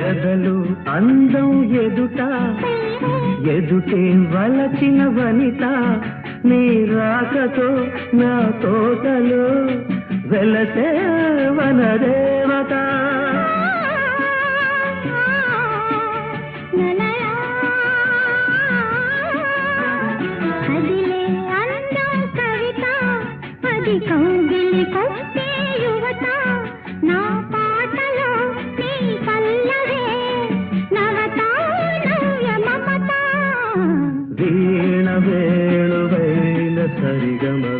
ఎదలు అందం ఎదుట ఎదుటే వలచిన వనిత నీ రాకతో నా తోటలో వెలసే వనదేవత కౌగిలి కొట్టే యువత నా పాటలో నీ పల్లవే నవత నవ్య మమత వీణ వేణువైన సరిగమ